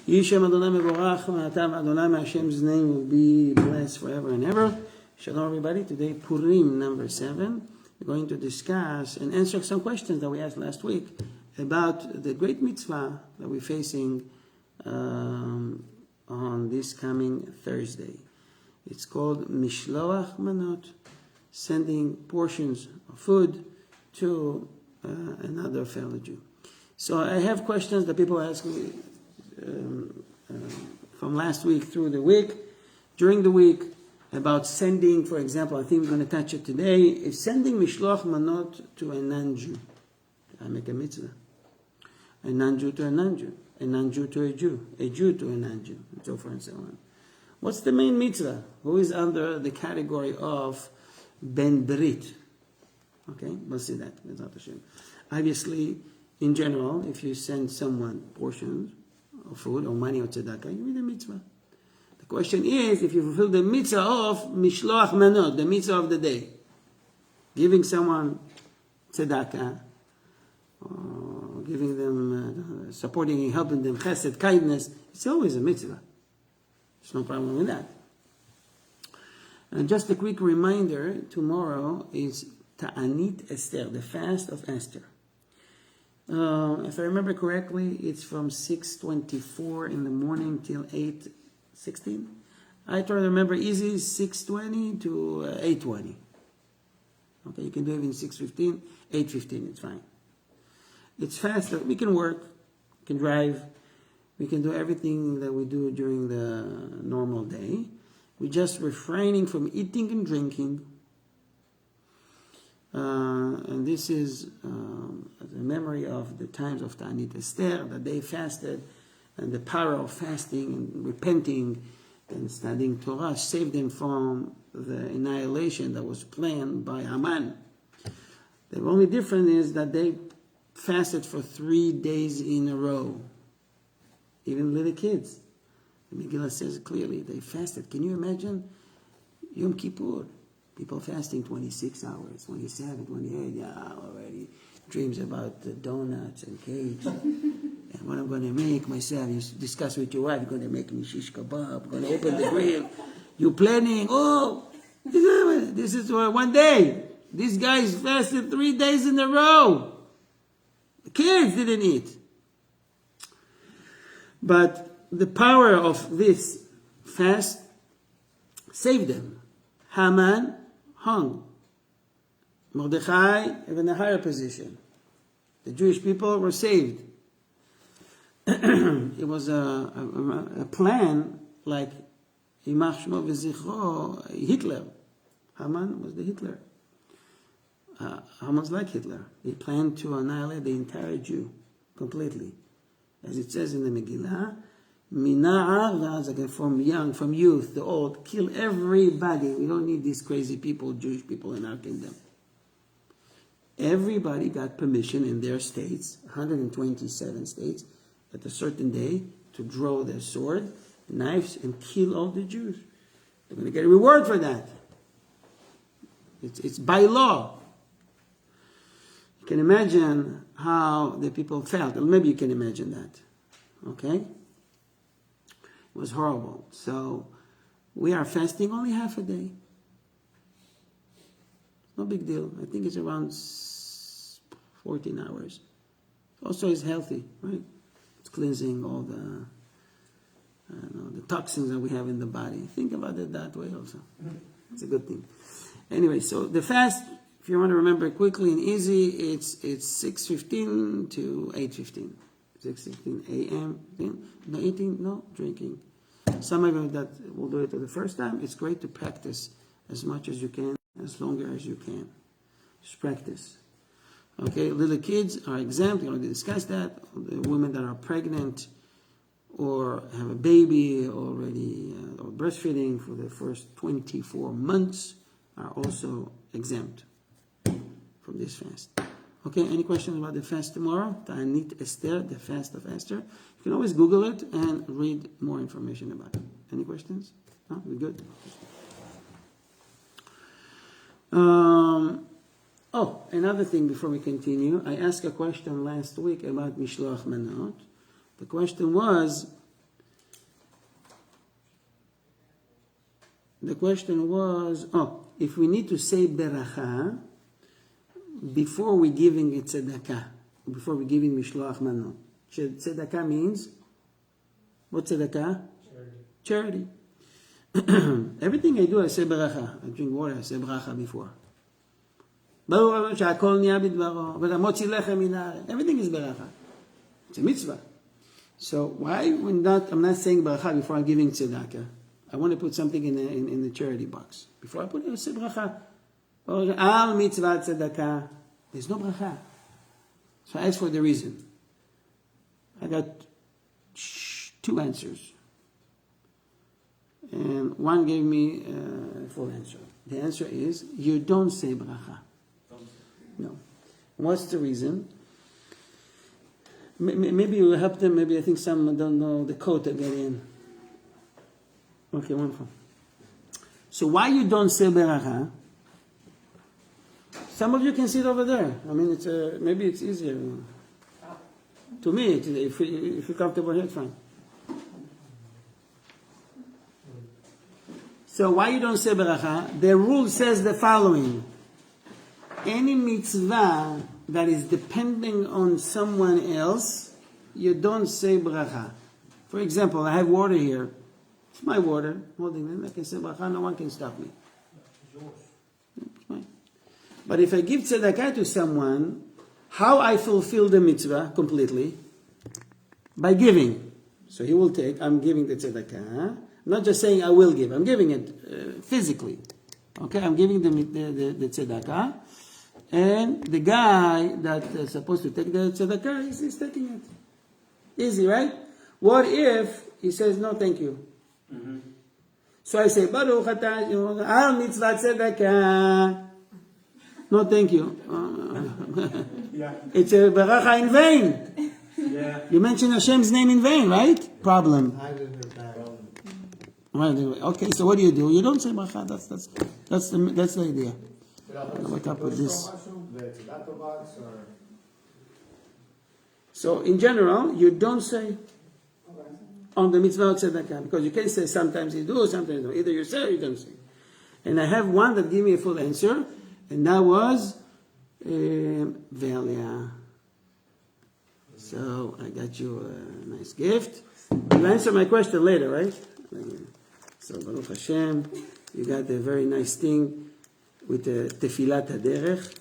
Yishem Adonai Mevorach, Ma'atav Adonai, Hashem's name will be blessed forever and ever. Shalom everybody. Today, Purim number 7. We're going to discuss and answer some questions that we asked last week about the great mitzvah that we're facing on this coming Thursday. It's called Mishloach Manot, sending portions of food to another fellow Jew. So I have questions that people ask me from last week through the week, during the week, about sending, for example, I think we're going to touch it today, if sending Mishloach Manot to a non-Jew, I make a mitzvah. A non-Jew to a non-Jew, a non-Jew to a Jew to a non-Jew, and so forth and so on. What's the main mitzvah? Who is under the category of Ben Brit? Okay, we'll see that. Obviously, in general, if you send someone portions of food or money or tzedakah, you need a mitzvah. The question is, if you fulfill the mitzvah of Mishloach Manot, the mitzvah of the day, giving someone tzedakah, or giving them, supporting and helping them, chesed, kindness, it's always a mitzvah. There's no problem with that. And just a quick reminder, tomorrow is Ta'anit Esther, the fast of Esther. If I remember correctly, it's from 6:24 in the morning till 8:16. I try to remember easy, 6:20 to 8:20. Okay, you can do it in 6:15, 8:15, it's fine. It's fast that we can work, we can drive, we can do everything that we do during the normal day. We're just refraining from eating and drinking. And this is the memory of the times of Ta'anit Esther, that they fasted, and the power of fasting and repenting and studying Torah saved them from the annihilation that was planned by Haman. The only difference is that they fasted for 3 days in a row. Even little kids. The Megillah says clearly, they fasted. Can you imagine? Yom Kippur. People fasting 26 hours, 27, 28, yeah, already. Dreams about the donuts and cakes. And what I'm going to make myself. You discuss with your wife, you're going to make me shish kebab, you're going to open the grill. You're planning, this is one day. These guys fasted 3 days in a row. The kids didn't eat. But the power of this fast saved them. Haman hung. Mordechai in a higher position. The Jewish people were saved. It was a plan like Yimach Shmo V'Zichro, Hitler. Haman was the Hitler. Haman's like Hitler. He planned to annihilate the entire Jew completely. As it says in the Megillah, from young, from youth, the old, kill everybody. We don't need these crazy people, Jewish people in our kingdom. Everybody got permission in their states, 127 states, at a certain day to draw their sword, knives, and kill all the Jews. They're going to get a reward for that. It's by law. You can imagine how the people felt. Or maybe you can imagine that. Okay? It was horrible. So we are fasting only half a day. No big deal. I think it's around 14 hours. Also, it's healthy, right? It's cleansing all the toxins that we have in the body. Think about it that way also. It's a good thing. Anyway, so the fast, if you want to remember quickly and easy, it's 6:15 to 8:15. 6:15 a.m. No eating, no drinking. Some of you that will do it for the first time, it's great to practice as much as you can, as longer as you can. Just practice. Okay, little kids are exempt. We already discussed that. The women that are pregnant or have a baby already or breastfeeding for the first 24 months are also exempt from this fast. Okay, any questions about the fast tomorrow? Ta'anit Esther, the fast of Esther. You can always Google it and read more information about it. Any questions? No? We're good? Another thing before we continue. I asked a question last week about Mishloach Manot. The question was, The question was, if we need to say beracha before we giving it tzedakah, before we giving mishloach manot. Tzedakah means, what tzedakah? Charity. Everything I do, I say beracha. I drink water, I say beracha before. Everything is beracha. It's a mitzvah. So why I'm not saying beracha before I'm giving tzedakah? I want to put something in the charity box. Before I put it, I say bracha. Al mitzvah tzedakah. There's no bracha. So I asked for the reason. I got 2 answers. And one gave me a full answer. The answer is, you don't say bracha. No. What's the reason? Maybe it will help them. Maybe I think some don't know the code to get in. Okay, wonderful. So why you don't say beracha? Some of you can see it over there. I mean, maybe it's easier. To me, if you're comfortable here, it's fine. So why you don't say beracha? The rule says the following. Any mitzvah that is depending on someone else, you don't say bracha. For example, I have water here. It's my water. Holding it. I can say bracha. No one can stop me. It's mine. But if I give tzedakah to someone, how I fulfill the mitzvah completely? By giving. So he will take. I'm giving the tzedakah. I'm not just saying I will give. I'm giving it physically. Okay, I'm giving the tzedakah. And the guy that is supposed to take the tzedakah is taking it. Easy, right? What if he says, no, thank you? Mm-hmm. So I say, Baruch atah al mitzvah tzedakah. No, thank you. Yeah. It's a beracha in vain. Yeah. You mentioned Hashem's name in vain, right? Problem. Right. Okay, so what do? You don't say bracha. That's the idea. Wake up with this. So in general, you don't say on the mitzvah tzedakah, because you can say sometimes you do, sometimes you don't. Either you say or you don't say. And I have one that gave me a full answer, and that was Velia. So I got you a nice gift. You answer my question later, right? So Baruch Hashem, you got a very nice thing with the Tefilat HaDerech,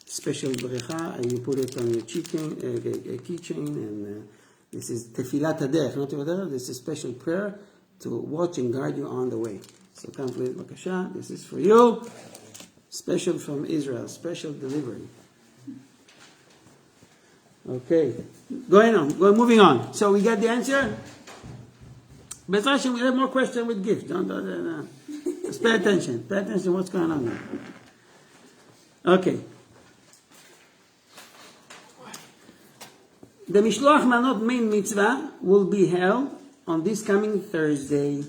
special brecha, and you put it on your keychain, and this is Tefilat HaDerech, not HaDerech, this is a special prayer to watch and guard you on the way. So come please, Bakasha, this is for you, special from Israel, special delivery. Okay, moving on. So we got the answer? But Hashem, we have more questions with gifts. Just pay attention. Pay attention to what's going on there. Okay. The Mishloach Manot main mitzvah will be held on this coming Thursday.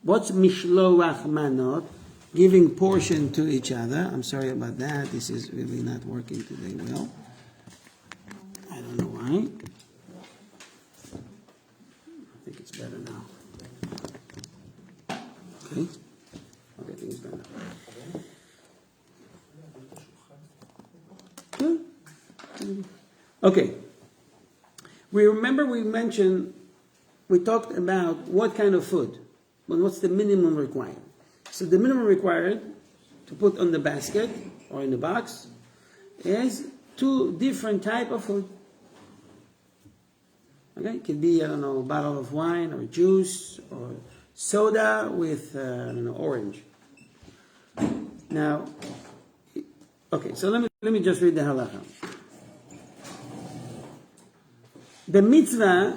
What's Mishloach Manot? Giving portion to each other. I'm sorry about that. This is really not working today well. I don't know why. I think it's better now. Okay, things better. Good. Okay. We talked about what kind of food, but what's the minimum required. So the minimum required to put on the basket or in the box is 2 different type of food. Okay, it could be, a bottle of wine or juice or soda with, orange. Now, okay, so let me just read the halacha. The mitzvah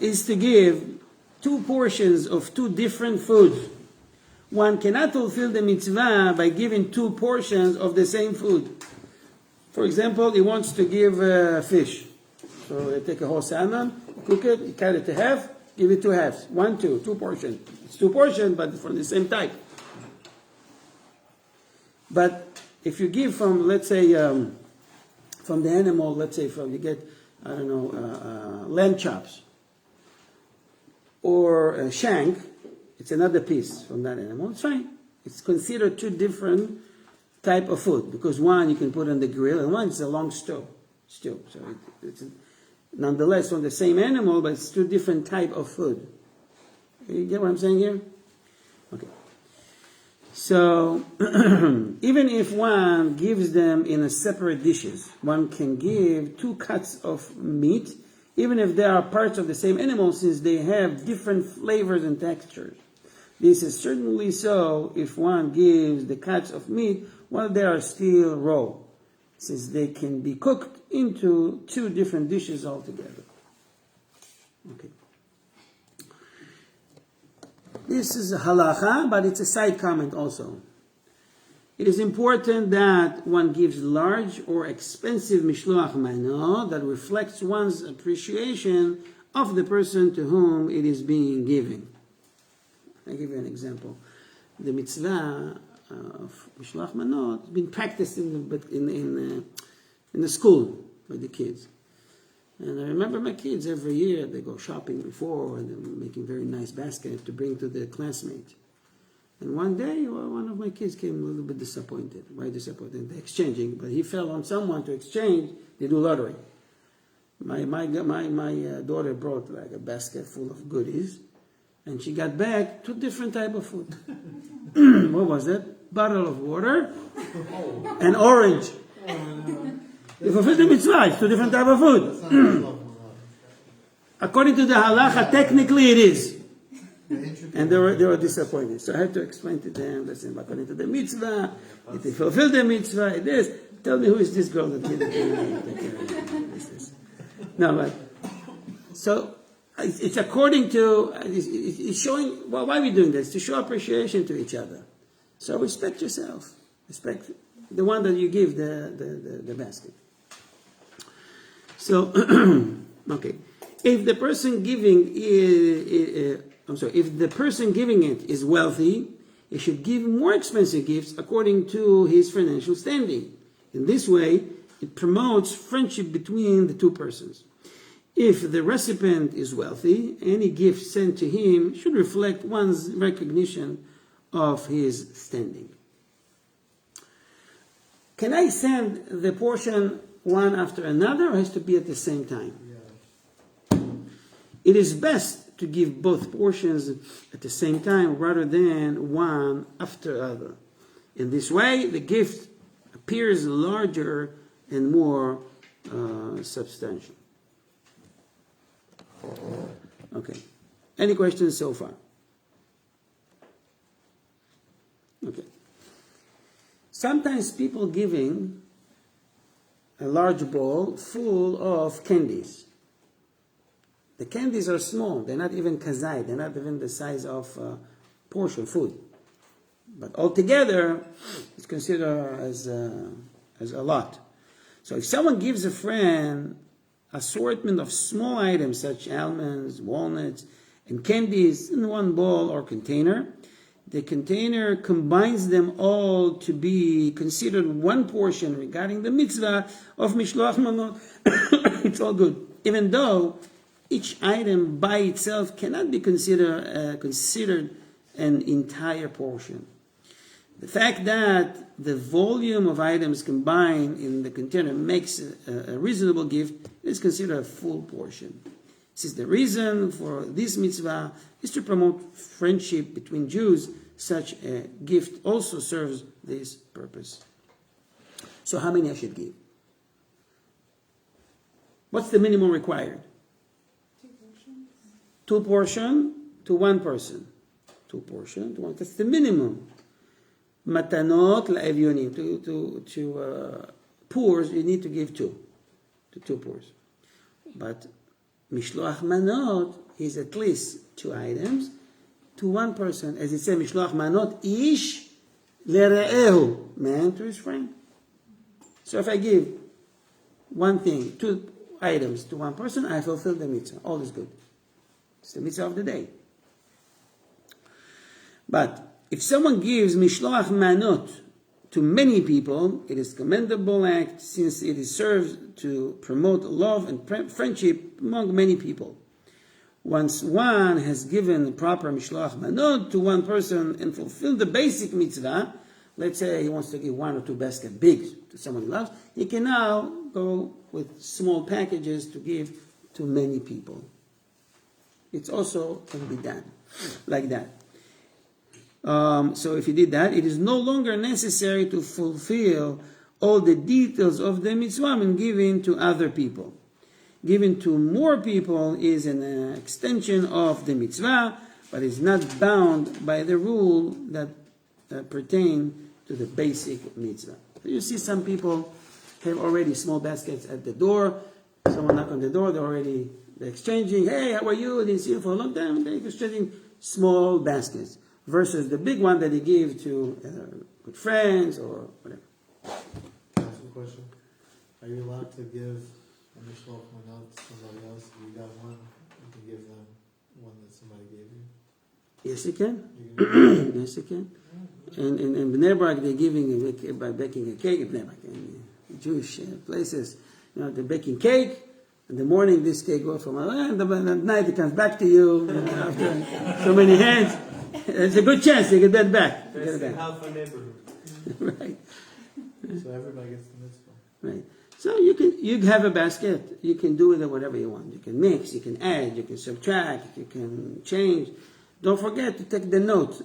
is to give 2 portions of 2 different foods. One cannot fulfill the mitzvah by giving 2 portions of the same food. For example, he wants to give fish. So you take a whole salmon, cook it, you cut it to half, give it 2 halves. 1, 2 portions. It's 2 portions, but from the same type. But if you give from, let's say, from the animal, let's say you get, lamb chops or a shank, It's another piece from that animal. It's fine. It's considered two different type of food, because one you can put on the grill and one is a long stew. So it's nonetheless from the same animal, but it's two different type of food. You get what I'm saying here? Okay. So even if one gives them in a separate dishes, one can give two cuts of meat, even if they are parts of the same animal, since they have different flavors and textures. This is certainly so if one gives the cuts of meat while they are still raw, since they can be cooked into two different dishes altogether. Okay. This is a halacha, but it's a side comment also. It is important that one gives large or expensive mishloach mano that reflects one's appreciation of the person to whom it is being given. I'll give you an example. The mitzvah of mishloach mano has been practiced in the school by the kids. And I remember my kids every year, they go shopping before and they're making very nice baskets to bring to their classmates. And one day, one of my kids came a little bit disappointed. Why disappointed? They're exchanging, but he fell on someone to exchange. They do lottery. My daughter brought like a basket full of goodies, and she got back two different type of food. What was that? Bottle of water and orange. You fulfill the mitzvah, it's two different type of food. According to the halacha, technically it is. And they were disappointed. So I had to explain to them, listen, according to the mitzvah, if they fulfill the mitzvah, it is. Tell me who is this girl that did it. No, but, so it's according to, it's showing, well, why are we doing this? To show appreciation to each other. So respect yourself. Respect the one that you give the basket. So, okay. If the person giving if the person giving it is wealthy, he should give more expensive gifts according to his financial standing. In this way, it promotes friendship between the two persons. If the recipient is wealthy, any gift sent to him should reflect one's recognition of his standing. Can I send the portion one after another, or has to be at the same time? Yeah. It is best to give both portions at the same time rather than one after other. In this way, the gift appears larger and more substantial. Okay. Any questions so far? Okay. Sometimes people giving a large bowl full of candies. The candies are small. They're not even kazai. They're not even the size of portion food. But altogether, it's considered as a lot. So if someone gives a friend assortment of small items such as almonds, walnuts, and candies in one bowl or container, the container combines them all to be considered one portion regarding the mitzvah of mishloach manot. It's all good. Even though each item by itself cannot be considered an entire portion. The fact that the volume of items combined in the container makes a reasonable gift is considered a full portion. This is the reason for this mitzvah is to promote friendship between Jews. Such a gift also serves this purpose. So how many I should give? What's the minimum required? 2 portions to one person. 2 portions to one. That's the minimum. Matanot la'evyonim. To poors, you need to give 2. To 2 poors. But mishloach manot is at least 2 items to one person. As it says, mishloach manot ish lere'ehu. Man to his friend. So if I give one thing, 2 items to one person, I fulfill the mitzvah. All is good. It's the mitzvah of the day. But if someone gives mishloach manot to many people, it is a commendable act since it serves to promote love and friendship among many people. Once one has given the proper mishloach manot to one person and fulfilled the basic mitzvah, let's say he wants to give 1 or 2 baskets big to someone he loves, he can now go with small packages to give to many people. It also can be done like that. So if he did that, it is no longer necessary to fulfill all the details of the mitzvah when giving to other people. Giving to more people is an extension of the mitzvah, but is not bound by the rule that pertain to the basic mitzvah. So you see some people have already small baskets at the door. Someone knock on the door, they're exchanging, hey, how are you? I didn't see you for a long time. They're exchanging small baskets versus the big one that they give to good friends or whatever. Can I ask a question? Are you allowed to give a mishloach manot to somebody else? If you got one, you can give them one that somebody gave you? Yes, you can. Yes, you can. And in Bnei Brak, they're giving by baking a cake. In Bnei Brak, in Jewish places, they're baking cake. In the morning, this cake goes from and at night it comes back to you after so many hands. There's a good chance you get that back. Best in half a neighborhood. Right. So everybody gets the mitzvah. Right. So you have a basket. You can do with it whatever you want. You can mix. You can add. You can subtract. You can change. Don't forget to take the note.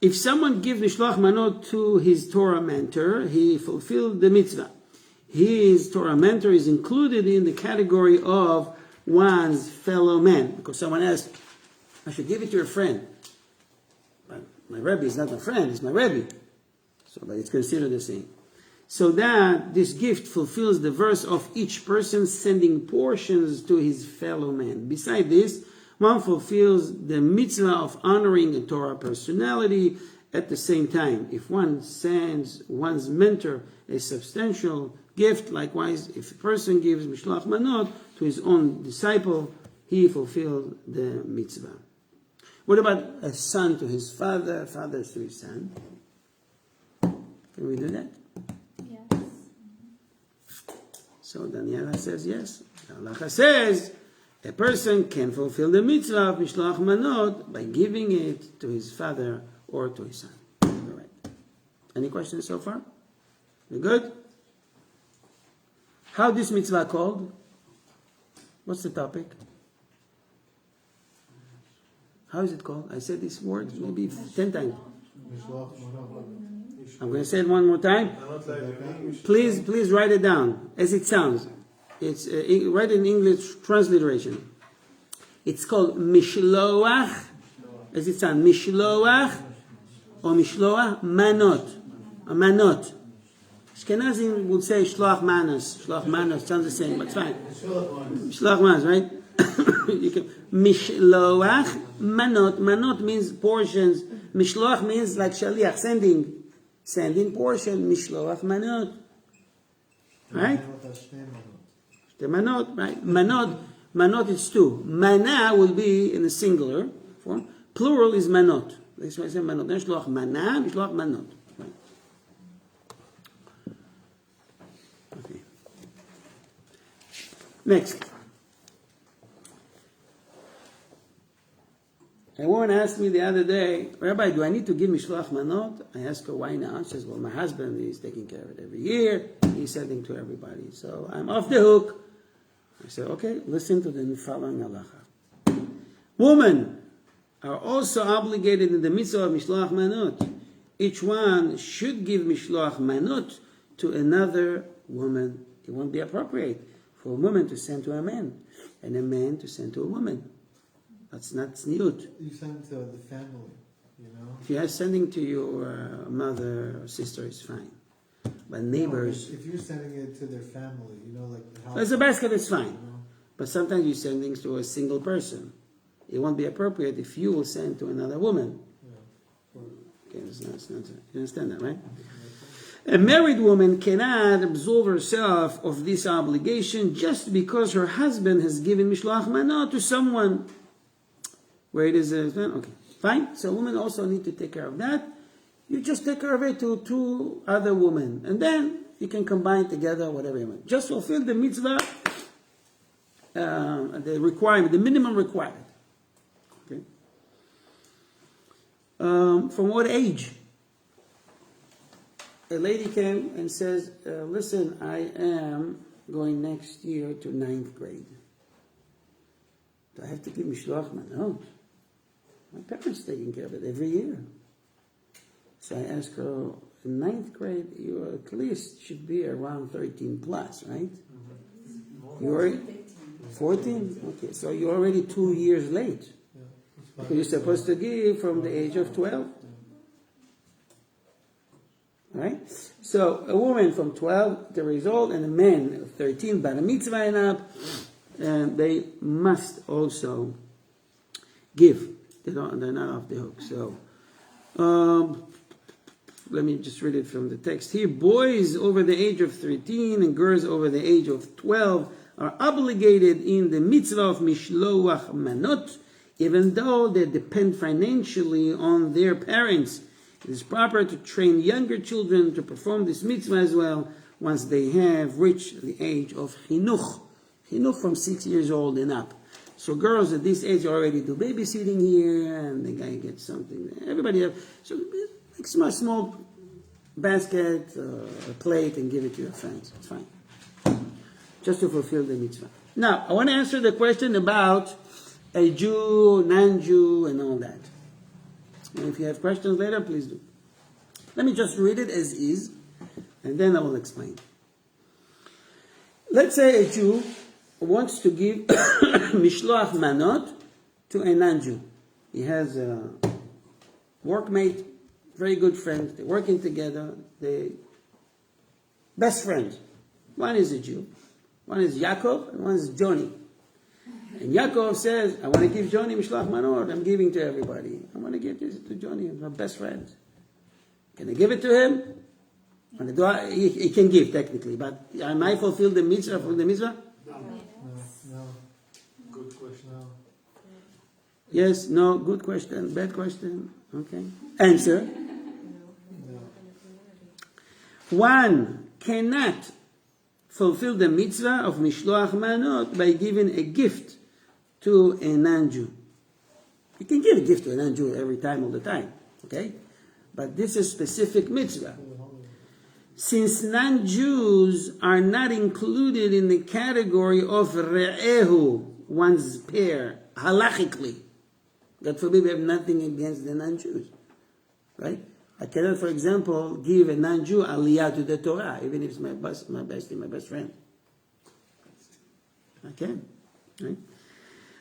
If someone gives mishloach manot to his Torah mentor, he fulfilled the mitzvah. His Torah mentor is included in the category of one's fellow man. Because someone asked, I should give it to a friend. But my Rabbi is not my friend, it's my Rabbi. But it's considered the same. So that this gift fulfills the verse of each person sending portions to his fellow man. Beside this, one fulfills the mitzvah of honoring a Torah personality at the same time. If one sends one's mentor a substantial gift, likewise, if a person gives mishloach manot to his own disciple, he fulfilled the mitzvah. What about a son to his father, father to his son? Can we do that? Yes. So Daniela says yes. Halacha says a person can fulfill the mitzvah of mishloach manot by giving it to his father or to his son. All right. Any questions so far? We good? How this mitzvah called? What's the topic? How is it called? I said this word maybe 10 times. Mishloach manot. I'm going to say it one more time. Please write it down as it sounds. It's write it in English transliteration. It's called mishloach, as it sounds, mishloach or mishloach manot. Manot. Ashkenazim would say shloach manos. Shloach manos sounds the same, but it's fine. Shloach manos, right? You can mishloach manot. Manot means portions. Mishloach means like shaliach, sending portion. Mishloach manot. Right? The manot, right? Manot is 2. Mana will be in the singular form. Plural is manot. That's why I say manot. Then shloach mana, shloach manot. Right. Okay. Next. A woman asked me the other day, Rabbi, do I need to give mishloach manot? I asked her, why not? She says, well, my husband is taking care of it every year. He's sending to everybody. So I'm off the hook. I said, okay, listen to the following halacha. Women are also obligated in the mitzvah of mishloach manot. Each one should give mishloach manot to another woman. It won't be appropriate for a woman to send to a man and a man to send to a woman. That's not tzniut. You send to the family, If you are sending to your mother or sister, it's fine. But neighbors... No, if you're sending it to their family, like the house... As a basket, it's fine. But sometimes you send things to a single person. It won't be appropriate if you will send to another woman. Yeah. Okay, it's not, you understand that, right? A married woman cannot absolve herself of this obligation just because her husband has given mishloach manot to someone. Where it is, okay, fine. So women also need to take care of that. You just take care of it to 2 other women. And then You can combine together whatever you want. Just fulfill the mitzvah, the requirement, the minimum requirement. Okay. From what age? A lady came and says, listen, I am going next year to 9th grade. Do I have to give Mishloach Manot? My parents taking care of it every year. So I asked her, in 9th grade, you at least should be around 13 plus, right? You already 14? Okay, so you're already 2 years late. Because you're supposed to give from the age of 12. Right? So a woman from 12 years old and a man of 13, bar mitzvah and up, and they must also give. They're not off the hook. So let me just read it from the text here. Boys over the age of 13 and girls over the age of 12 are obligated in the mitzvah of mishloach manot, even though they depend financially on their parents. It is proper to train younger children to perform this mitzvah as well once they have reached the age of chinuch. Chinuch from 6 years old and up. So girls at this age already do babysitting here, and the guy gets something. Everybody have so like small basket, a plate, and give it to your friends. It's fine. Just to fulfill the mitzvah. Now, I want to answer the question about a Jew, non-Jew, and all that. And if you have questions later, please do. Let me just read it as is, and then I will explain. Let's say a Jew wants to give mishloach manot to a non-Jew. He has a workmate, very good friends. They're working together. They're best friends. One is a Jew. One is Yaakov, and one is Johnny. And Yaakov says, I want to give Johnny mishloach manot. I'm giving to everybody. I want to give this to Johnny, my best friend. Can I give it to him? He can give, technically. But am I fulfilled the mitzvah from the mitzvah? No. Good question. No. Yes, no, good question, bad question. Okay. Answer. No. One cannot fulfill the mitzvah of mishloach manot by giving a gift to a non-Jew. You can give a gift to a non-Jew every time, all the time. Okay? But this is specific mitzvah. Since non-Jews are not included in the category of re'ehu, one's pair, halachically. God forbid we have nothing against the non-Jews. Right? I cannot, for example, give a non-Jew aliyah to the Torah, even if it's my best friend. I can. Right?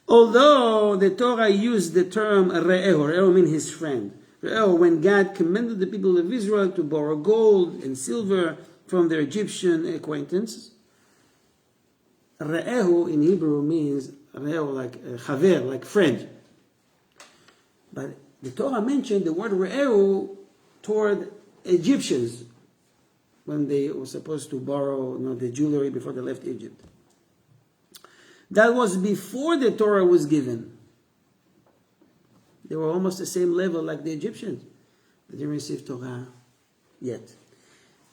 Although the Torah used the term re'ehu means his friend. Re'ehu, when God commanded the people of Israel to borrow gold and silver from their Egyptian acquaintances, re'ehu in Hebrew means re'ehu like chaver, like friend. But the Torah mentioned the word re'ehu toward Egyptians when they were supposed to borrow the jewelry before they left Egypt. That was before the Torah was given. They were almost the same level like the Egyptians. They didn't receive Torah yet.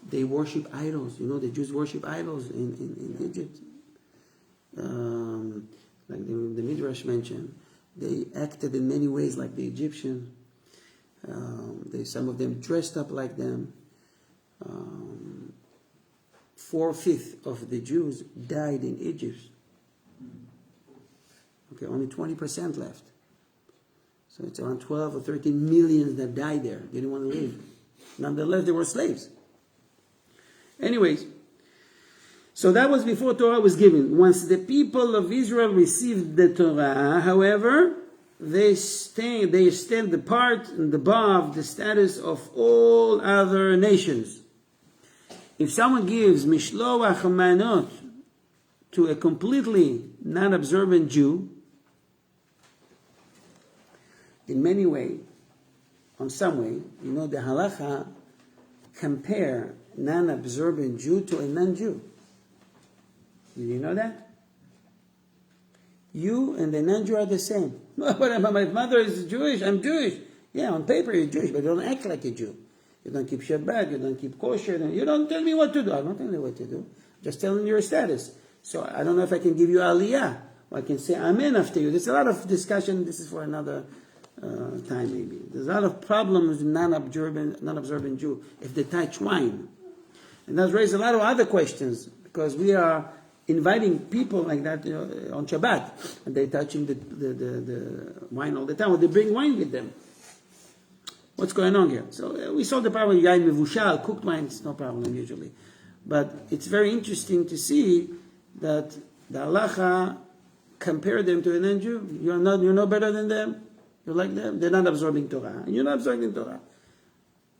They worship idols. The Jews worship idols in Egypt. Like the Midrash mentioned, they acted in many ways like the Egyptians. Some of them dressed up like them. 4/5 of the Jews died in Egypt. Okay, only 20% left. So it's around 12 or 13 million that died there. They didn't want to live. Nonetheless, they were slaves. Anyways, so that was before Torah was given. Once the people of Israel received the Torah, however, they stand apart and above the status of all other nations. If someone gives mishloach manot to a completely non-observant Jew, in many ways, on some way, the halacha compare non-observant Jew to a non-Jew. Did you know that? You and the non-Jew are the same. But my mother is Jewish, I'm Jewish. Yeah, on paper you're Jewish, but you don't act like a Jew. You don't keep Shabbat, you don't keep kosher, you don't tell me what to do. I'm not telling you what to do. Just telling you your status. So I don't know if I can give you aliyah, or I can say amen after you. There's a lot of discussion. This is for another time maybe. There's a lot of problems with non-observant Jew if they touch wine. And that's raised a lot of other questions, because we are inviting people like that on Shabbat, and they're touching the wine all the time, or they bring wine with them. What's going on here? So we saw the problem with yain mevushal, cooked wine, it's no problem usually. But it's very interesting to see that the halacha compare them to a non-Jew. You're no better than them. You're like them. They're not absorbing Torah, and you're not absorbing Torah.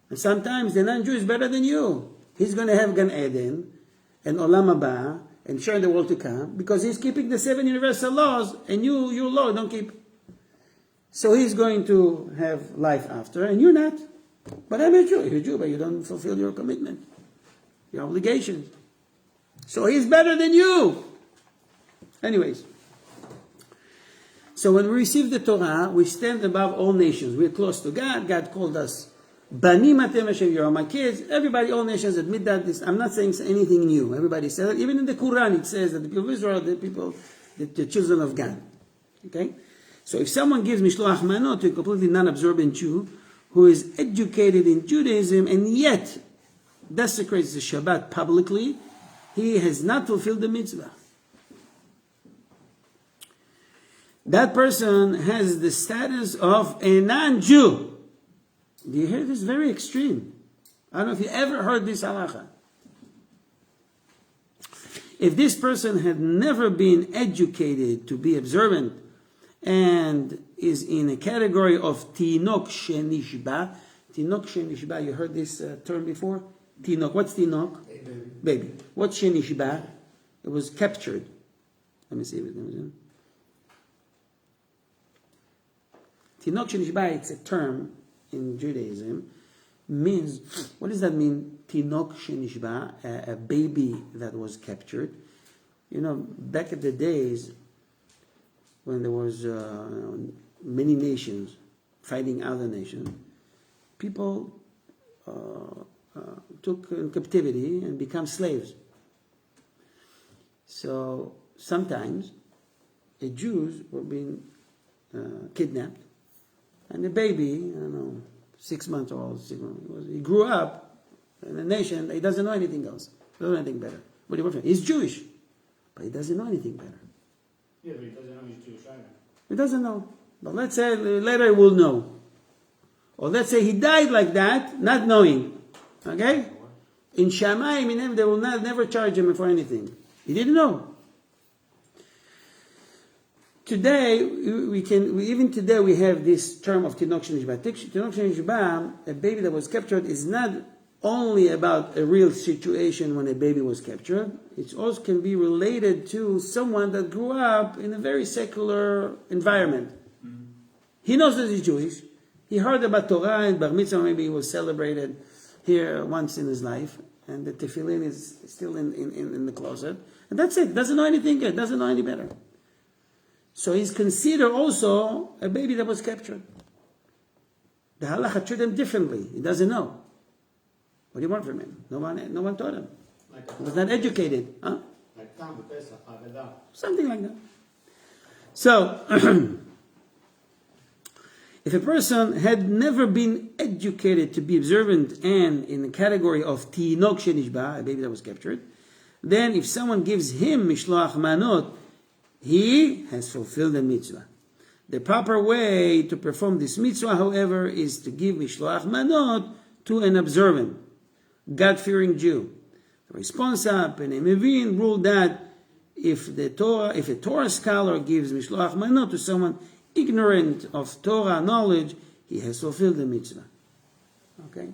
And sometimes the non-Jew is better than you. He's going to have Gan Eden and Olam Haba and share the world to come, because he's keeping the 7 universal laws, and your law don't keep. So he's going to have life after, and you're not. But I'm a Jew. You're a Jew, but you don't fulfill your commitment, your obligations. So he's better than you. Anyways. So when we receive the Torah, we stand above all nations. We're close to God. God called us Banim Atem Hashem, you're my kids. Everybody, all nations admit that. I'm not saying anything new. Everybody says it. Even in the Quran, it says that the people of Israel are the children of God. Okay? So if someone gives Mishloach Manot to a completely non-absorbent Jew who is educated in Judaism and yet desecrates the Shabbat publicly, he has not fulfilled the mitzvah. That person has the status of a non-Jew. Do you hear this? Very extreme. I don't know if you ever heard this halacha. If this person had never been educated to be observant and is in a category of Tinok Shenishba. Tinok Shenishba, you heard this term before? Tinok, what's Tinok? Baby. What's Shenishba? It was captured. Let me see if it comes in. Tinok Shenishba, it's a term in Judaism. Means, what does that mean? Tinok Shenishba, a baby that was captured. You know, back in the days, when there was many nations fighting other nations, people took in captivity and become slaves. So sometimes the Jews were being kidnapped, and the baby, I don't know, 6 months old, he grew up in a nation. He doesn't know anything else. He doesn't know anything better. What do you want? He's Jewish, but he doesn't know anything better. Yeah, but he doesn't know he's Jewish either. He doesn't know. But let's say later he will know. Or let's say he died like that, not knowing. Okay? In Shamayim, in heaven, they will never charge him for anything. He didn't know. Today, even today we have this term of Tinok Shenishba. Tinok Shenishba, a baby that was captured, is not only about a real situation when a baby was captured. It also can be related to someone that grew up in a very secular environment. Mm-hmm. He knows that he's Jewish. He heard about Torah and Bar Mitzvah. Maybe he was celebrated here once in his life, and the tefillin is still in the closet. And that's it. Doesn't know anything good. Doesn't know any better. So he's considered also a baby that was captured. The halacha treat him differently. He doesn't know. What do you want from him? No one taught him. He was not educated. Huh? Something like that. So, if a person had never been educated to be observant and in the category of Tinok Shenishba, a baby that was captured, then if someone gives him Mishloach Manot, he has fulfilled the mitzvah. The proper way to perform this mitzvah, however, is to give Mishloach Manot to an observant, God-fearing Jew. The responsa, Penei Mevin, ruled that if a Torah scholar gives Mishloach Manot to someone ignorant of Torah knowledge, he has fulfilled the mitzvah. Okay?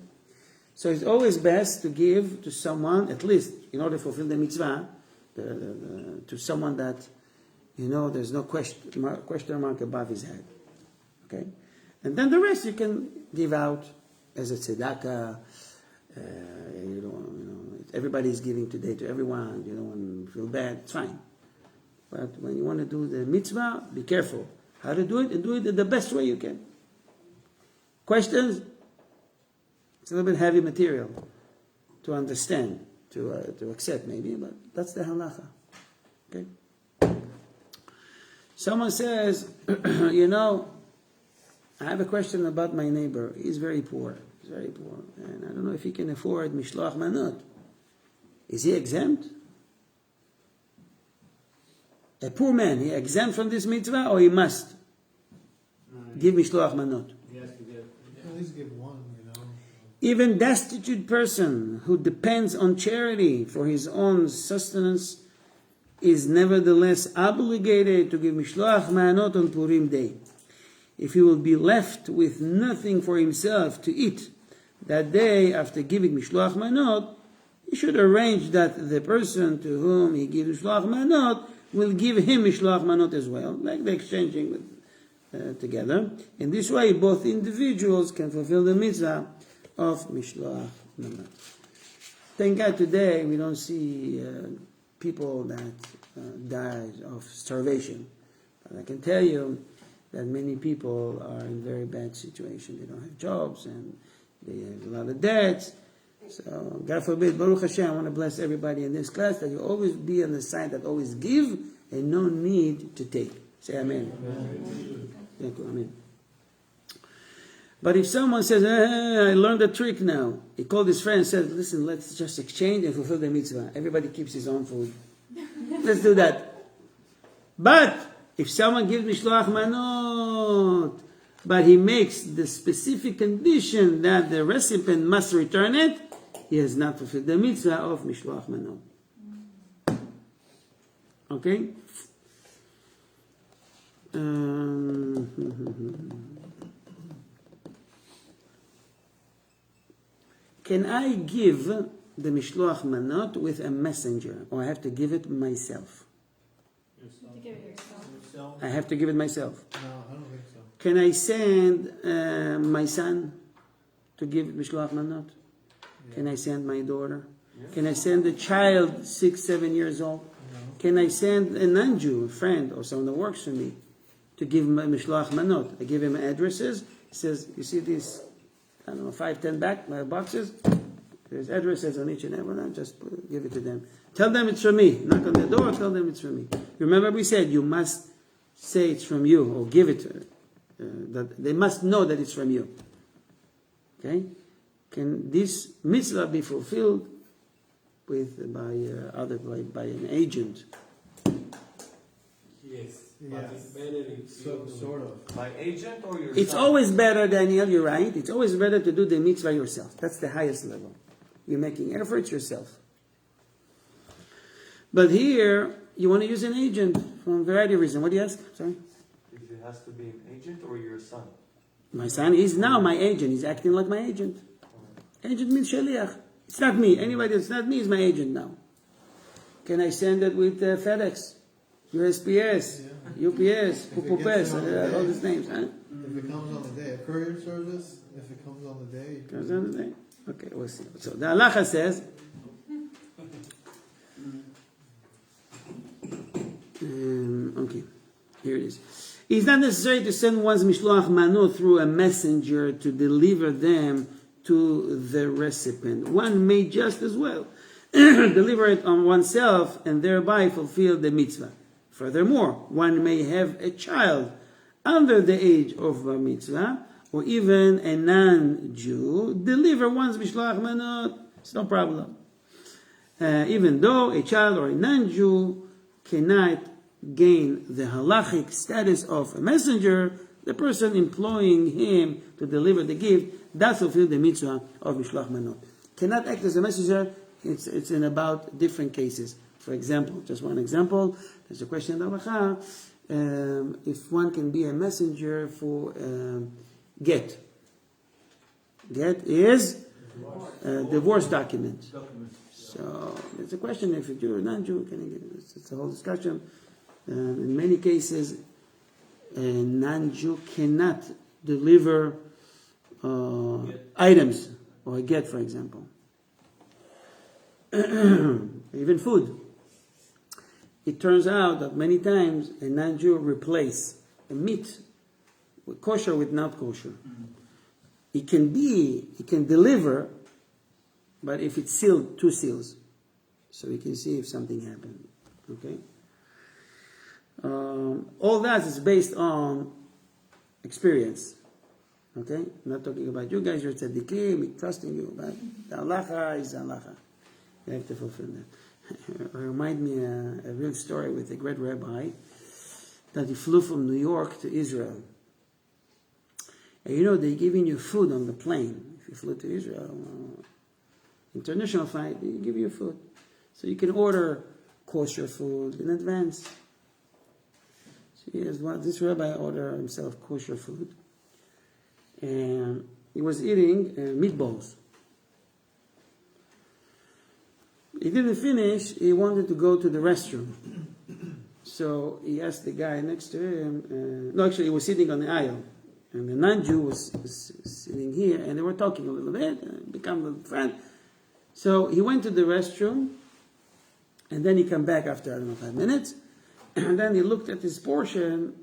So it's always best to give to someone, at least in order to fulfill the mitzvah, to someone that, you know, there's no question mark above his head. Okay? And then the rest you can give out as a tzedakah. You know, everybody's giving today to everyone. You don't want to feel bad. It's fine. But when you want to do the mitzvah, be careful how to do it, and do it the best way you can. Questions? It's a little bit heavy material to understand, to accept maybe, but that's the halacha. Okay? Someone says, you know, I have a question about my neighbor. He's very poor. He's very poor. And I don't know if he can afford mishloach manot. Is he exempt? A poor man, he exempt from this mitzvah or he must give mishloach manot? He has to give. At least give one, you know. Even destitute person who depends on charity for his own sustenance is nevertheless obligated to give mishloach manot on Purim day. If he will be left with nothing for himself to eat that day after giving mishloach manot, he should arrange that the person to whom he gives mishloach manot will give him mishloach manot as well, like they're exchanging with, together. In this way, both individuals can fulfill the mitzvah of mishloach manot. Thank God today we don't see people that die of starvation. But I can tell you that many people are in very bad situation. They don't have jobs and they have a lot of debts. So, God forbid, Baruch Hashem, I want to bless everybody in this class that you always be on the side that always give and no need to take. Say amen. Thank you, amen. But if someone says, I learned a trick now. He called his friend and said, listen, let's just exchange and fulfill the mitzvah. Everybody keeps his own food. Let's do that. But if someone gives mishloach manot, but he makes the specific condition that the recipient must return it, he has not fulfilled the mitzvah of mishloach manot. Okay? Can I give the mishloach manot with a messenger, or I have to give it myself? Yourself. To give it yourself. I have to give it myself. No, I don't think so. Can I send my son to give mishloach manot? Yeah. Can I send my daughter? Can I send a child 6, 7 years old? No. Can I send a non-Jew, a friend, or someone that works for me to give him mishloach manot? I give him addresses. He says, you see these, I don't know, 5, 10 boxes? There's addresses on each and every one. Just give it to them. Tell them it's from me. Knock on the door, tell them it's from me. Remember we said you must say it's from you, or give it that they must know that it's from you. Okay? Can this mitzvah be fulfilled by an agent? Yes, Yeah. but it's better if So, you sort of. by agent or yourself. It's always better, Daniel, you're right. It's always better to do the mitzvah yourself. That's the highest level. You're making efforts yourself. But here, you want to use an agent for a variety of reasons. What do you ask? Sorry? If it has to be an agent or your son. My son is now my agent. He's acting like my agent. Agent means shaliach. It's not me. Anybody that's not me is my agent now. Can I send it with FedEx, USPS, UPS, Pupupes, all these names? Huh? If it comes on the day, a courier service, if it comes on the day, you Comes on the day. Okay, we'll see. So the halacha says, okay, here it is. It's not necessary to send one's mishloach manot through a messenger to deliver them to the recipient. One may just as well deliver it on oneself and thereby fulfill the mitzvah. Furthermore, one may have a child under the age of bar mitzvah, or even a non-Jew deliver one's mishloach manot. It's no problem. Even though a child or a non-Jew cannot gain the halachic status of a messenger, the person employing him to deliver the gift does fulfill the mitzvah of mishloach manot. Cannot act as a messenger. It's in about different cases. For example, just one example. There's a question in the halacha. If one can be a messenger for get. Get is a divorce document. So it's a question if a Jew or non-Jew can get it. It's a whole discussion. In many cases, a non-Jew cannot deliver items or a get, for example. Even food. It turns out that many times a non-Jew replace a meat with kosher with not kosher. it can deliver, but if it's sealed, 2 seals, so we can see if something happened. Okay. All that is based on experience. Okay, I'm not talking about you guys. You're tzaddikim, we trusting you, but the halacha is the halacha. You have to fulfill that. It remind me a real story with a great rabbi that he flew from New York to Israel. And you know, they're giving you food on the plane. If you flew to Israel, international flight, they give you food. So you can order kosher food in advance. So this rabbi ordered himself kosher food. And he was eating meatballs. He didn't finish, he wanted to go to the restroom. So he asked the guy next to him, he was sitting on the aisle. And the non-Jew was sitting here, and they were talking a little bit, become a little friend. So he went to the restroom, and then he came back after, 5 minutes. And then he looked at his portion,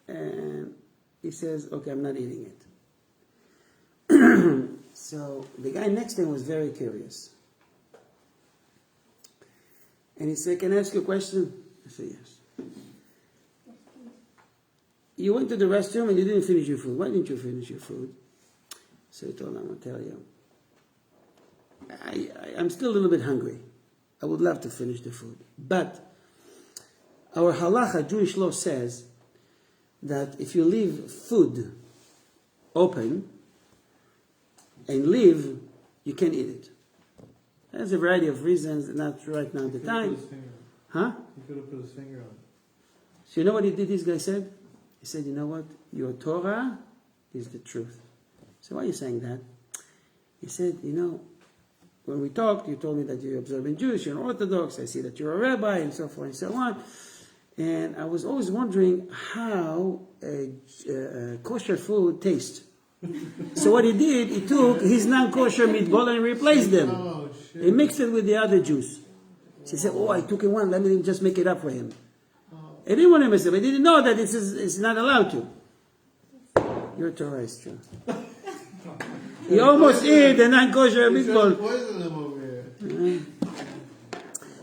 and he says, okay, I'm not eating it. So the guy next to him was very curious. And he said, can I ask you a question? I said, yes. You went to the restroom and you didn't finish your food. Why didn't you finish your food? So he told him, I'm going to tell you. I'm still a little bit hungry. I would love to finish the food. But our halacha, Jewish law, says that if you leave food open and leave, you can't eat it. There's a variety of reasons, not right now at the time. Huh? He could have put his finger on it. So you know what he did, this guy said? He said, you know what? Your Torah is the truth. So why are you saying that? He said, you know, when we talked, you told me that you're observant Jewish, you're an Orthodox, I see that you're a rabbi, and so forth and so on. And I was always wondering how kosher food tastes. So what he did, he took his non-kosher meatball and replaced them. Oh, shit. He mixed it with the other juice. So he said, I took in one, let me just make it up for him. He didn't want to mess it up. He didn't know that it's not allowed to. Your Torah is true. He almost ate the non-kosher He's trying to meatball. poison him over here.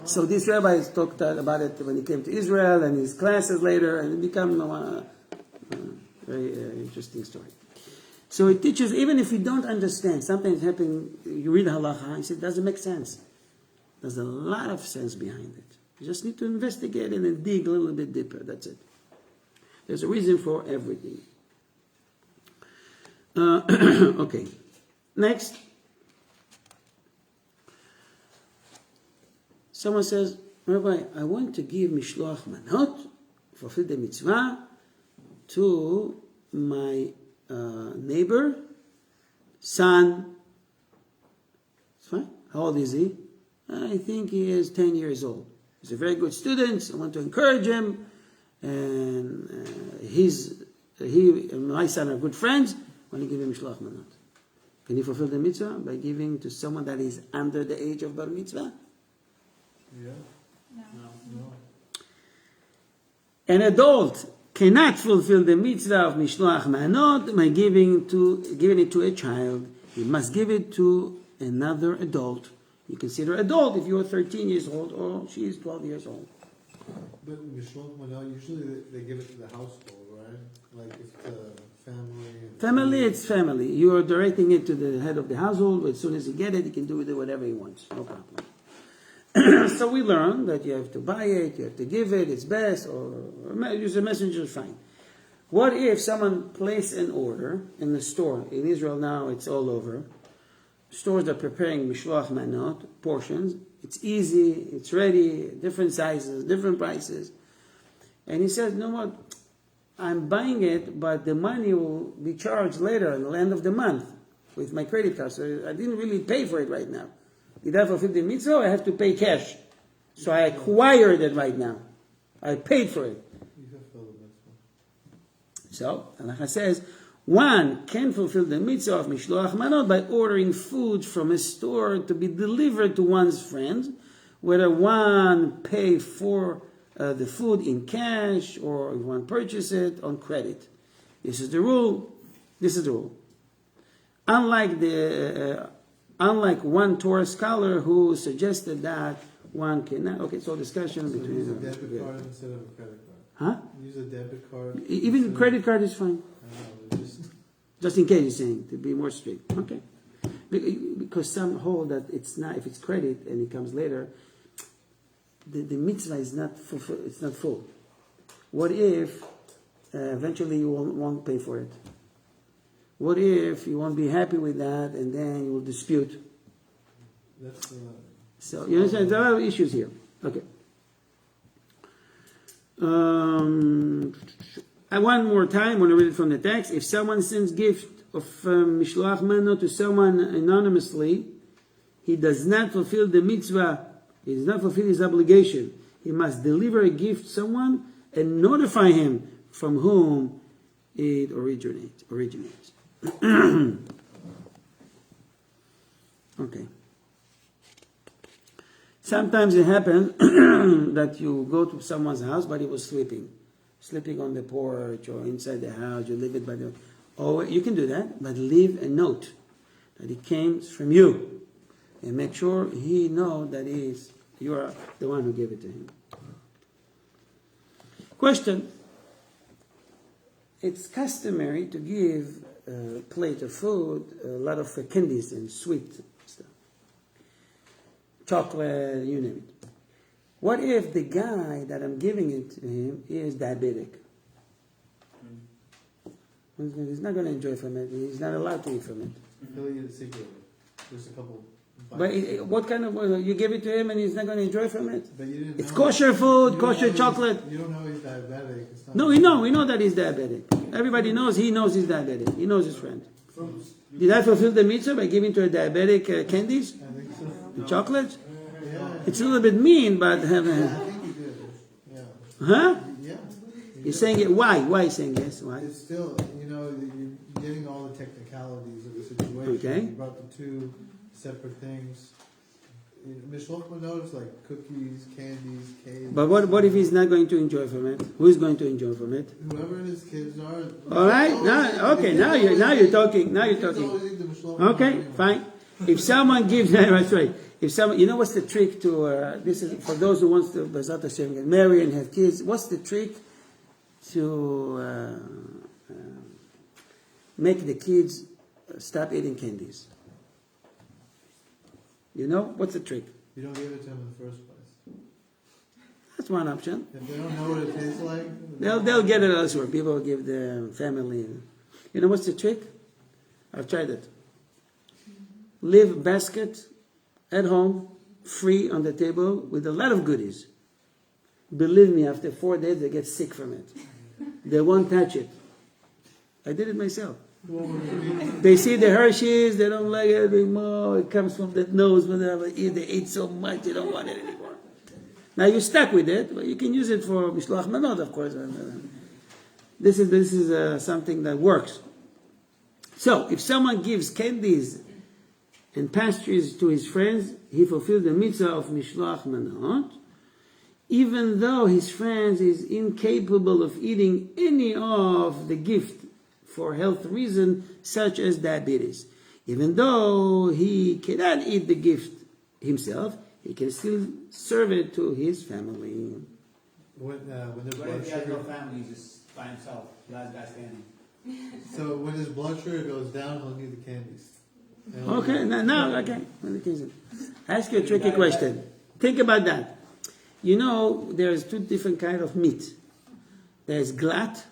So this rabbi talked about it when he came to Israel and his classes later, and it became a very interesting story. So it teaches, even if you don't understand, something's happening, you read halacha, he said, it doesn't make sense. There's a lot of sense behind it. You just need to investigate it and dig a little bit deeper, that's it. There's a reason for everything. Okay, next. Someone says, Rabbi, I want to give mishloach manot, fulfill the mitzvah, to my neighbor, son. It's fine. How old is he? I think he is 10 years old. He's a very good student. I want to encourage him. And he and my son are good friends. I want to give him mishloach manot. Can he fulfill the mitzvah by giving to someone that is under the age of bar mitzvah? Yeah. No. An adult cannot fulfill the mitzvah of mishloach manot by giving it to a child. He must give it to another adult. You consider adult if you're 13 years old or she is 12 years old. But mishloach manot, usually they give it to the household, right? Like if the family. Family, it's family. You are directing it to the head of the household. As soon as he gets it, he can do with it whatever he wants. No problem. So we learn that you have to buy it, you have to give it, it's best, or use a messenger, fine. What if someone placed an order in the store? In Israel now, it's all over. Stores are preparing mishloach manot, portions. It's easy, it's ready, different sizes, different prices. And he says, you know what? I'm buying it, but the money will be charged later at the end of the month with my credit card. So I didn't really pay for it right now. Did I fulfill the mitzvah? I have to pay cash. So I acquired it right now. I paid for it. You fulfill the mitzvah. So, halacha says, one can fulfill the mitzvah of mishloach manot by ordering food from a store to be delivered to one's friends, whether one pay for the food in cash or if one purchase it on credit. This is the rule. This is the rule. unlike one Torah scholar who suggested that one cannot. Okay, so discussion So between use a debit card instead of a credit card. Huh? Use a debit card. Even instead credit card is fine. I don't know, Just in case you're saying to be more strict. Okay. Because some hold that it's not, if it's credit and it comes later, the mitzvah is not full, it's not full. What if eventually you won't pay for it? What if you won't be happy with that and then you will dispute? That's So you understand, there are issues here. Okay. One more time, I want to read it from the text. If someone sends gift of mishloach mano to someone anonymously, he does not fulfill the mitzvah, he does not fulfill his obligation. He must deliver a gift to someone and notify him from whom it originates. Okay. Sometimes it happens that you go to someone's house, but he was sleeping on the porch or inside the house. You leave it by the. Or you can do that, but leave a note that it came from you, and make sure he know that you are the one who gave it to him. Question: it's customary to give a plate of food, a lot of candies and sweet stuff, chocolate, you name it. What if the guy that I'm giving it to him is diabetic? He's not going to enjoy from it. He's not allowed to eat from it. He'll eat it secretly. There's a couple. But what kind of you give it to him and he's not going to enjoy from it? But you didn't It's know kosher food, you don't kosher know chocolate. You don't know he's diabetic. It's not No, we know that he's diabetic. Everybody knows he knows he's diabetic. He knows his friend. Did I fulfill the mitzvah by giving to a diabetic candies I think so. and chocolates? Yeah. It's a little bit mean, but I think you did. Yeah. huh? Yeah. You're saying it? Why? Why are you saying yes? Why? It's still, you're getting all the technicalities of the situation. Okay. You brought the two separate things. Mishloach manot is like cookies, candies, cakes. But what if he's not going to enjoy from it? Who is going to enjoy from it? Whoever his kids are. All right. Now you're talking. Now you're talking. Okay, fine. If someone gives, that's right. If someone, you know what's the trick to this is for those who wants to Bezat Hashem get married and have kids. What's the trick to make the kids stop eating candies? You know what's the trick? You don't give it to them in the first place. That's one option. If they don't know what it tastes like, They'll get it elsewhere. People will give their family. You know what's the trick? I've tried it. Leave a basket at home, free on the table, with a lot of goodies. Believe me, after 4 days they get sick from it. They won't touch it. I did it myself. They see the Hershey's, they don't like it anymore. It comes from the nose, whatever. They ate so much, they don't want it anymore. Now you're stuck with it, but you can use it for mishloach manot, of course. This is something that works. So if someone gives candies and pastries to his friends, he fulfilled the mitzvah of mishloach manot, even though his friend is incapable of eating any of the gift for health reason, such as diabetes. Even though he cannot eat the gift himself, he can still serve it to his family. when their What blood if he has no sugar, family, he's just by himself, last guy standing? so when his blood sugar goes down, he'll need the candies. And Okay, now, okay. Ask you a tricky question. Think about that. You know, there's two different kinds of meat. There's glat,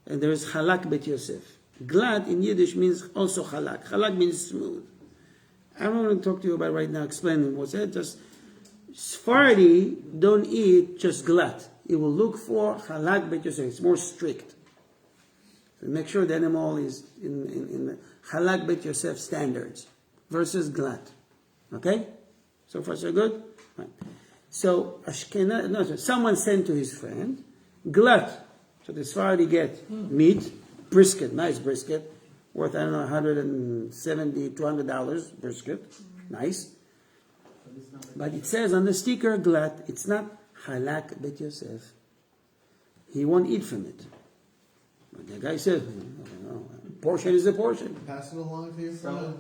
and there's halak bet Yosef. Glat in Yiddish means also halak. Halak means smooth. I don't want to talk to you about right now, explaining what's it. Just Sephardi don't eat just glat. It will look for halak bet Yosef. It's more strict. So make sure the animal is in the halak bet Yosef standards versus glat. Okay? So far so good? Right. So someone sent to his friend glat. So the Sephardi get meat, brisket, nice brisket, worth, I don't know, $170, $200 brisket. Nice. But it says on the sticker, glat, it's not halak bet Yosef. He won't eat from it. But the guy says, portion is a portion. Pass it along to your friend.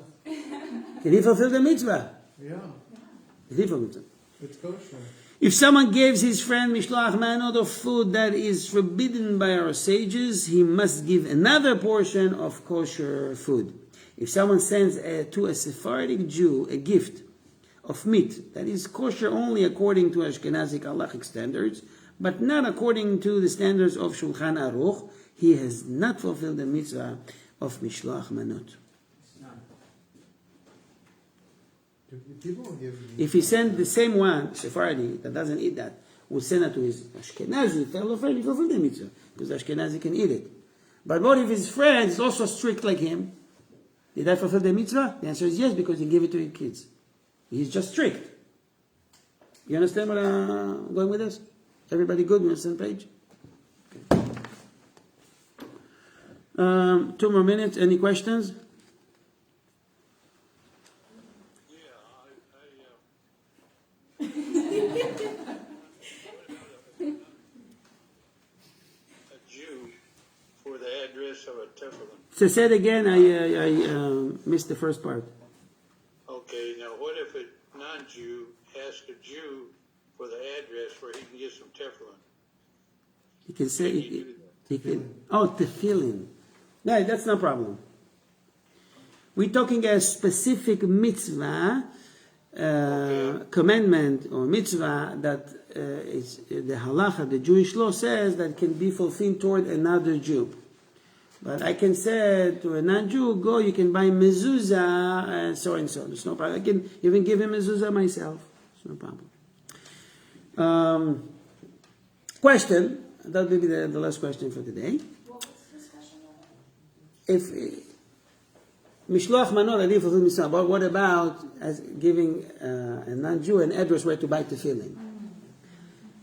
Can he fulfill the mitzvah? Yeah, Can he fulfill it? it's kosher. If someone gives his friend mishloach manot of food that is forbidden by our sages, he must give another portion of kosher food. If someone sends to a Sephardic Jew a gift of meat that is kosher only according to Ashkenazic halachic standards, but not according to the standards of Shulchan Aruch, he has not fulfilled the mitzvah of mishloach manot. People give If he sent the same one, Sephardi, that doesn't eat that, would send it to his Ashkenazi fellow friend, he fulfilled the mitzvah, because Ashkenazi can eat it. But what if his friend is also strict like him? Did I fulfill the mitzvah? The answer is yes, because he gave it to his kids. He's just strict. You understand where I'm going with this? Everybody good? We're on the same page? Okay. 2 more minutes. Any questions? Of a tefillin. So say it again, I missed the first part. Okay, now what if a non-Jew asks a Jew for the address where he can get some tefillin? He can say, he can, tefillin. No, that's no problem. We're talking a specific mitzvah, commandment or mitzvah that is the halacha, the Jewish law says that can be fulfilled toward another Jew. But I can say to a non-Jew, go, you can buy mezuzah, and so and so. There's no problem. I can even give him mezuzah myself. It's no problem. Question. That will be the last question for today. What was this question? If mishloach manot, I didn't fulfill mitzvah, but what about as giving a non-Jew an address where to buy tefillin?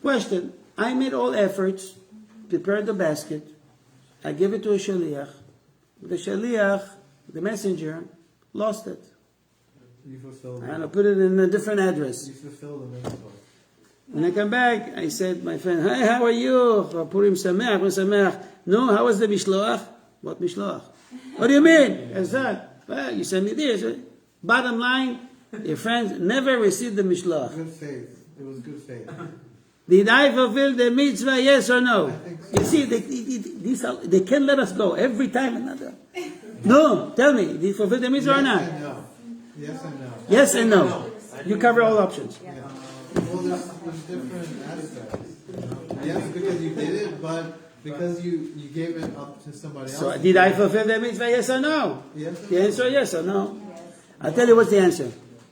Question. I made all efforts, prepared the basket, I give it to a shaliach. The shaliach, the messenger, lost it. You fulfill And I put it in a different address. You fulfill the mitzvah. When I come back, I said, my friend, hi, how are you? Purim Sameach, Purim Sameach. No, how was the mishloach? What mishloach? What do you mean? I said, well, you sent me this. Bottom line, your friends never received the mishloach. Good faith. It was good faith. Did I fulfill the mitzvah, yes or no? I think so. You see, they can't let us go every time another. No, tell me, did you fulfill the mitzvah or not? Yes and no. Yes and no. Yes and no. You cover all options. Yeah. Well, there's different aspects. Yes, because you did it, but because you gave it up to somebody else. So did I fulfill the mitzvah, yes or no? Yes and The no. answer, yes or no? I'll tell you what's the answer.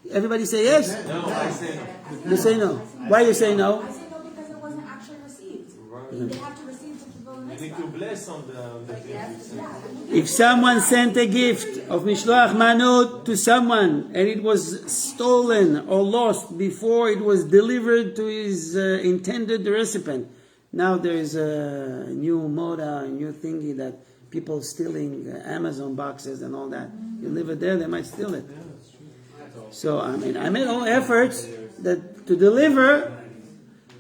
Everybody say yes? No, I say no. You say no. Why you say no? I say no because it wasn't actually received. They have to receive to fulfill the You need mitzvah. to bless on the Like, things yes, you say. yeah. If someone sent a gift of mishloach manot to someone and it was stolen or lost before it was delivered to his intended recipient, now there is a new moda, a new thingy that people stealing Amazon boxes and all that. You leave it there, they might steal it. So I made all efforts that to deliver.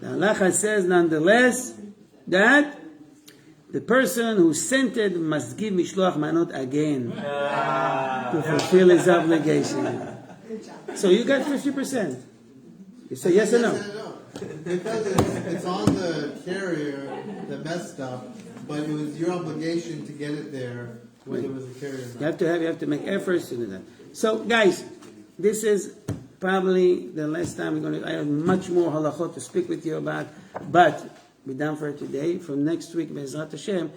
The halacha says nonetheless that the person who sent it must give mishloach manot again to fulfill his obligation. So you got 50%. You say yes or no? Because it's on the carrier that messed up, but it was your obligation to get it there whether it was a carrier or not. You have to make efforts to do that. So guys, this is probably the last time we're going to. I have much more halachot to speak with you about, but we're done for today. From next week, Be'ezrat Hashem,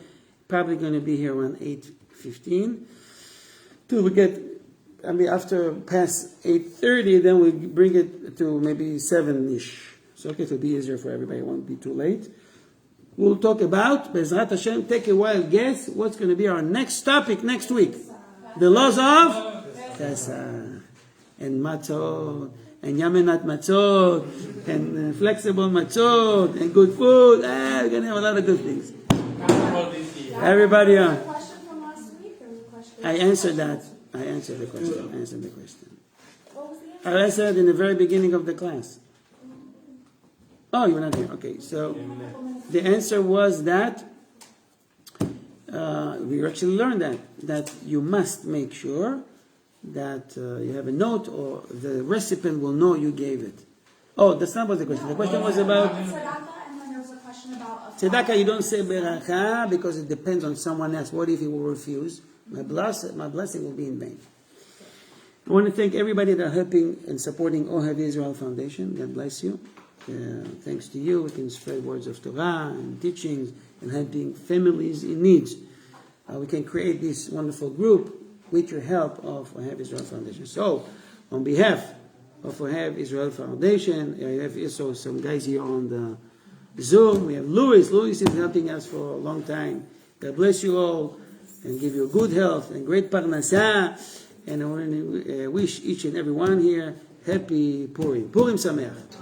probably going to be here around 8:15 till we get. After past 8:30, then we bring it to maybe 7-ish. So okay, it'll be easier for everybody. It won't be too late. We'll talk about Be'ezrat Hashem. Take a wild guess. What's going to be our next topic next week? The laws of Pesach. And matzot, and yamenat matzot, and flexible matzot, and good food. We're going to have a lot of good things. Everybody on. Question from last week or the question? I answered that. I answered the question. What was the answer? I answered in the very beginning of the class. Oh, you were not here. Okay, so the answer was that we actually learned that you must make sure that you have a note or the recipient will know you gave it. Oh, that's not what the question. The question was about Tzedakah, and then there was a question about. tzedakah. You don't say beracha because it depends on someone else. What if he will refuse? My blessing will be in vain. I want to thank everybody that are helping and supporting Ohev Israel Foundation. God bless you. Thanks to you, we can spread words of Torah and teachings and helping families in needs. We can create this wonderful group with your help of Ohev Israel Foundation. So, on behalf of Ohev Israel Foundation, I have also some guys here on the Zoom. We have Louis. Louis is helping us for a long time. God bless you all and give you good health and great parnasah. And I want to wish each and every one here happy Purim. Purim Sameach.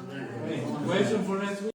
Question for next week.